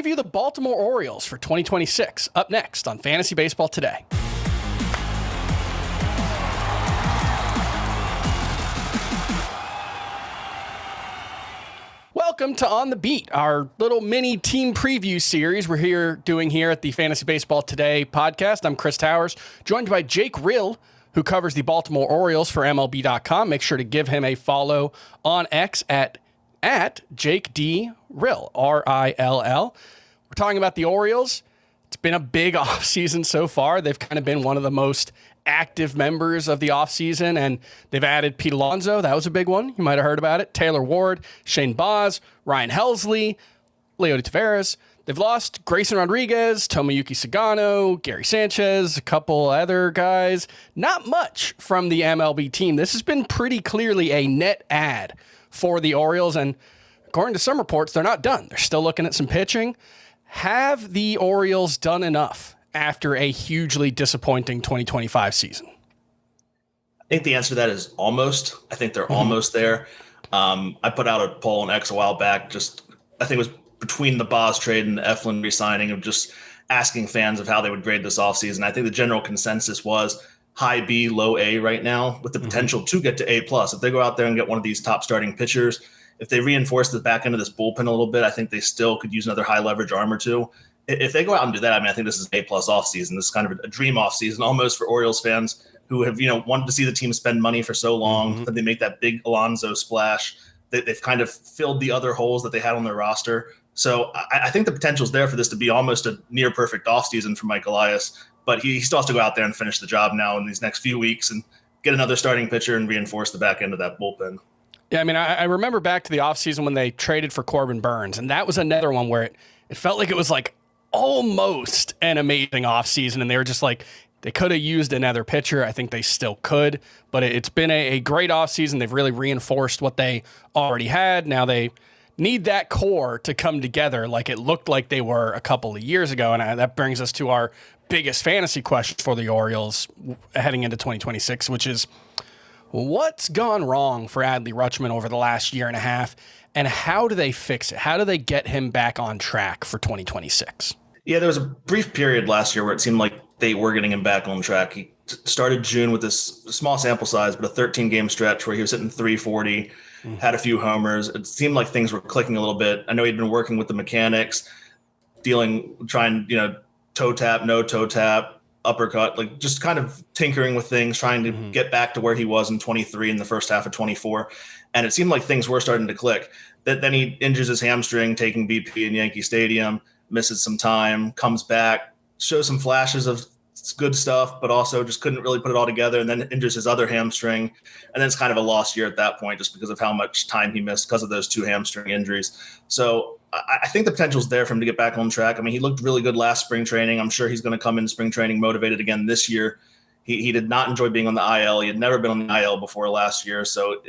preview the Baltimore Orioles for 2026 up next on Fantasy Baseball Today. Welcome to On the Beat, our little mini team preview series we're doing here at the Fantasy Baseball Today podcast. I'm Chris Towers, joined by Jake Rill, who covers the Baltimore Orioles for MLB.com. Make sure to give him a follow on X at Jake D. Rill, R-I-L-L. We're talking about the Orioles. It's been a big offseason so far. They've kind of been one of the most active members of the offseason, and they've added Pete Alonso. That was a big one. You might have heard about it. Taylor Ward, Shane Baz, Ryan Helsley, Leody Taveras. They've lost Grayson Rodriguez, Tomoyuki Sagano, Gary Sanchez, a couple other guys. Not much from the MLB team. This has been pretty clearly a net add for the Orioles, and according to some reports, they're not done. They're still looking at some pitching. Have the Orioles done enough after a hugely disappointing 2025 season? I think the answer to that is almost. I think they're almost there. I put out a poll on X a while back. I think it was between the Baz trade and the Eflin re-signing, of just asking fans of how they would grade this offseason. I think the general consensus was high B, low A right now, with the potential to get to A+. If they go out there and get one of these top starting pitchers, if they reinforce the back end of this bullpen a little bit, I think they still could use another high leverage arm or two. If they go out and do that, I think this is A+ offseason. This is kind of a dream offseason almost for Orioles fans who have, wanted to see the team spend money for so long. That they make that big Alonso splash. They've kind of filled the other holes that they had on their roster. So I think the potential is there for this to be almost a near perfect offseason for Mike Elias. But he still has to go out there and finish the job now in these next few weeks and get another starting pitcher and reinforce the back end of that bullpen. Yeah, I remember back to the offseason when they traded for Corbin Burns, and that was another one where it felt like it was like almost an amazing offseason, and they were just like, they could have used another pitcher. I think they still could, but it's been a great offseason. They've really reinforced what they already had. Now they need that core to come together like it looked like they were a couple of years ago, and that brings us to our biggest fantasy question for the Orioles heading into 2026, which is, what's gone wrong for Adley Rutschman over the last year and a half, and how do they fix it? How do they get him back on track for 2026? Yeah, there was a brief period last year where it seemed like they were getting him back on track. He started June with this small sample size, but a 13-game stretch where he was hitting 340, had a few homers. It seemed like things were clicking a little bit. I know he'd been working with the mechanics, trying, toe tap, no toe tap, uppercut, like just kind of tinkering with things, trying to get back to where he was in 23 in the first half of 24. And it seemed like things were starting to click. Then he injures his hamstring taking BP in Yankee Stadium, misses some time, comes back, shows some flashes of good stuff, but also just couldn't really put it all together, and then injures his other hamstring. And then it's kind of a lost year at that point just because of how much time he missed because of those two hamstring injuries. So I think the potential is there for him to get back on track. He looked really good last spring training. I'm sure he's going to come in spring training motivated again this year. He did not enjoy being on the IL. He had never been on the IL before last year. So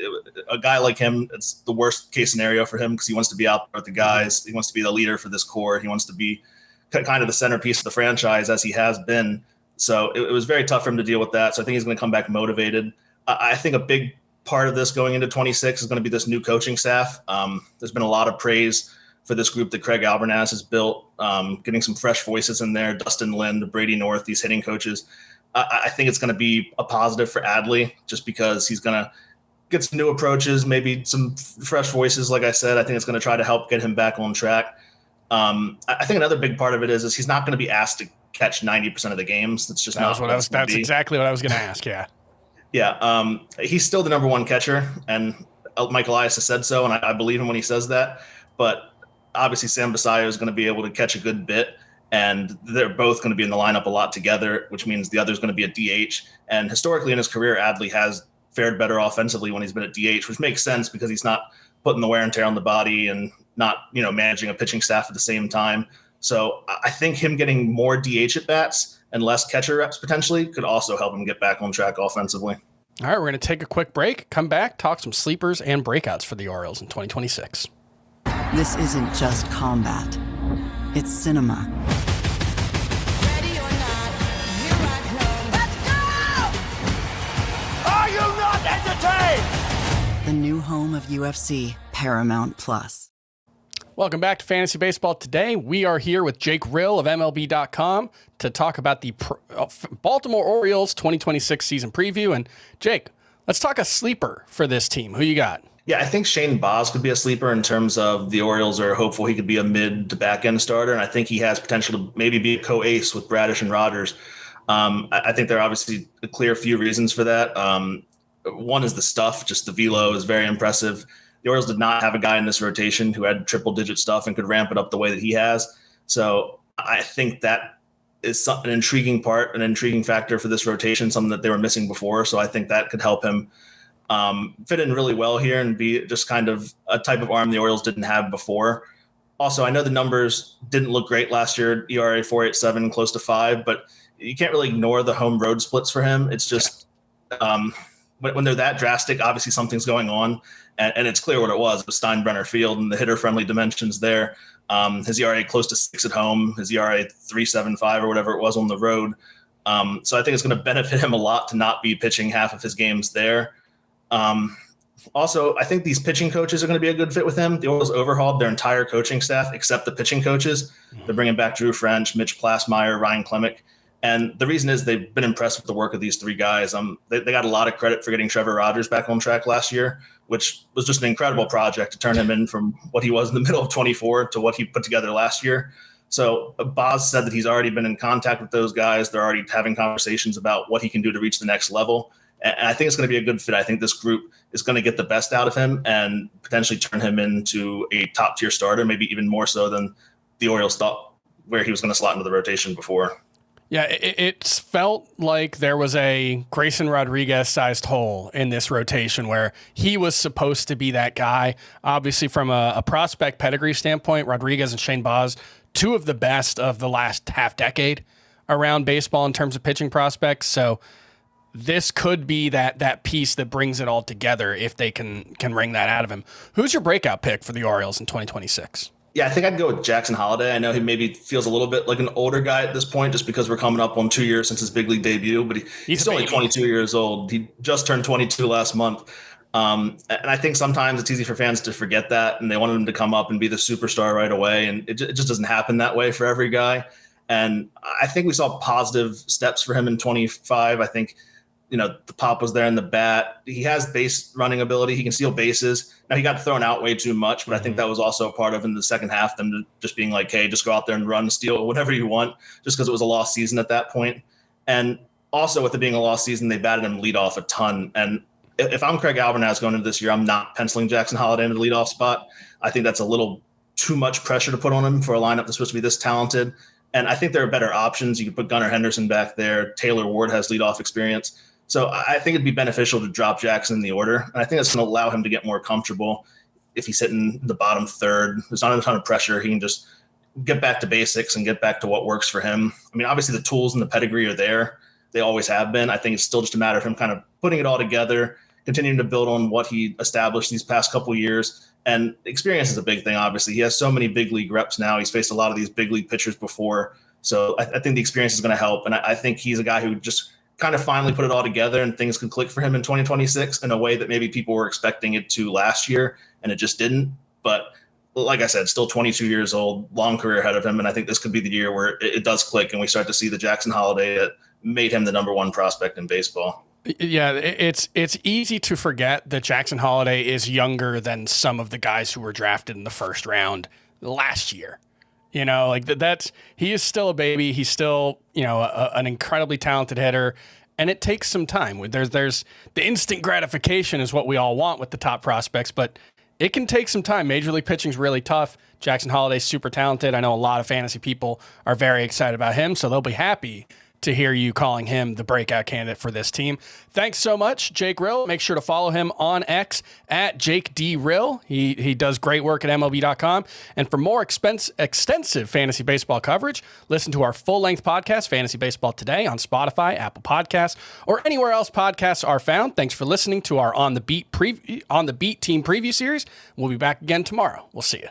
a guy like him, it's the worst case scenario for him because he wants to be out there with the guys. He wants to be the leader for this core. He wants to be kind of the centerpiece of the franchise as he has been. So it was very tough for him to deal with that. So I think he's going to come back motivated. I think a big part of this going into 26 is going to be this new coaching staff. There's been a lot of praise for this group that Craig Albernaz has built, getting some fresh voices in there, Dustin Lind, Brady North, these hitting coaches. I think it's going to be a positive for Adley just because he's going to get some new approaches, maybe some fresh voices. Like I said, I think it's going to try to help get him back on track. I think another big part of it is he's not going to be asked to catch 90% of the games. That's just that's exactly what I was going to ask. Yeah. Yeah. He's still the number one catcher, and Mike Elias has said so. And I believe him when he says that, but obviously Sam Basayo is going to be able to catch a good bit, and they're both going to be in the lineup a lot together, which means the other is going to be a DH. And historically in his career, Adley has fared better offensively when he's been at DH, which makes sense because he's not putting the wear and tear on the body and not, managing a pitching staff at the same time. So I think him getting more DH at bats and less catcher reps potentially could also help him get back on track offensively. All right, we're going to take a quick break, come back, talk some sleepers and breakouts for the Orioles in 2026. This isn't just combat. It's cinema. Ready or not, here I come. Let's go! Are you not entertained? The new home of UFC, Paramount Plus. Welcome back to Fantasy Baseball Today. We are here with Jake Rill of MLB.com to talk about the Baltimore Orioles 2026 season preview. And Jake, let's talk a sleeper for this team. Who you got? Yeah, I think Shane Baz could be a sleeper in terms of the Orioles are hopeful he could be a mid to back end starter. And I think he has potential to maybe be a co-ace with Bradish and Rodgers. I think there are obviously a clear few reasons for that. One is the stuff, just the velo is very impressive. The Orioles did not have a guy in this rotation who had triple-digit stuff and could ramp it up the way that he has. So I think that is an intriguing part, an intriguing factor for this rotation, something that they were missing before. So I think that could help him fit in really well here and be just kind of a type of arm the Orioles didn't have before. Also, I know the numbers didn't look great last year, ERA 4.87, close to 5, but you can't really ignore the home road splits for him. It's just when they're that drastic, obviously something's going on. And it's clear what it was. It was Steinbrenner Field and the hitter-friendly dimensions there. His ERA close to 6 at home, his ERA 3.75 or whatever it was on the road. So I think it's going to benefit him a lot to not be pitching half of his games there. Also, I think these pitching coaches are going to be a good fit with him. The Orioles overhauled their entire coaching staff except the pitching coaches. They're bringing back Drew French, Mitch Plasmeyer, Ryan Klemick. And the reason is they've been impressed with the work of these three guys. They got a lot of credit for getting Trevor Rogers back on track last year, which was just an incredible project to turn him in from what he was in the middle of 24 to what he put together last year. So Baz said that he's already been in contact with those guys. They're already having conversations about what he can do to reach the next level. And I think it's going to be a good fit. I think this group is going to get the best out of him and potentially turn him into a top-tier starter, maybe even more so than the Orioles thought where he was going to slot into the rotation before. Yeah, it felt like there was a Grayson Rodriguez-sized hole in this rotation where he was supposed to be that guy. Obviously, from a prospect pedigree standpoint, Rodriguez and Shane Baz, two of the best of the last half decade around baseball in terms of pitching prospects. So this could be that piece that brings it all together if they can wring that out of him. Who's your breakout pick for the Orioles in 2026? Yeah, I think I'd go with Jackson Holliday. I know he maybe feels a little bit like an older guy at this point just because we're coming up on 2 years since his big league debut, but he's only 22 years old. He just turned 22 last month. And I think sometimes it's easy for fans to forget that, and they want him to come up and be the superstar right away, and it just doesn't happen that way for every guy. And I think we saw positive steps for him in 25. I think the pop was there in the bat. He has base running ability. He can steal bases. Now, he got thrown out way too much, but I think that was also a part of in the second half, them just being like, hey, just go out there and run, steal, whatever you want, just because it was a lost season at that point. And also with it being a lost season, they batted him leadoff a ton. And if I'm Craig Alvernaz going into this year, I'm not penciling Jackson Holliday into the leadoff spot. I think that's a little too much pressure to put on him for a lineup that's supposed to be this talented. And I think there are better options. You could put Gunnar Henderson back there. Taylor Ward has leadoff experience. So I think it'd be beneficial to drop Jackson in the order. And I think that's going to allow him to get more comfortable if he's hitting the bottom third. There's not a ton of pressure. He can just get back to basics and get back to what works for him. I mean, obviously the tools and the pedigree are there. They always have been. I think it's still just a matter of him kind of putting it all together, continuing to build on what he established these past couple of years. And experience is a big thing, obviously. He has so many big league reps now. He's faced a lot of these big league pitchers before. So I think the experience is going to help. And I think he's a guy who just kind of finally put it all together and things can click for him in 2026 in a way that maybe people were expecting it to last year and it just didn't. But like I said, still 22 years old, long career ahead of him. And I think this could be the year where it does click and we start to see the Jackson Holliday that made him the number one prospect in baseball. Yeah, it's easy to forget that Jackson Holliday is younger than some of the guys who were drafted in the first round last year. He is still a baby. He's still, an incredibly talented hitter, and it takes some time. There's the instant gratification is what we all want with the top prospects, but it can take some time. Major league pitching is really tough. Jackson Holliday's super talented. I know a lot of fantasy people are very excited about him, so they'll be happy to hear you calling him the breakout candidate for this team. Thanks so much, Jake Rill. Make sure to follow him on X at Jake D. Rill. He does great work at MLB.com. And for more extensive fantasy baseball coverage, listen to our full-length podcast, Fantasy Baseball Today, on Spotify, Apple Podcasts, or anywhere else podcasts are found. Thanks for listening to our On the Beat team preview series. We'll be back again tomorrow. We'll see you.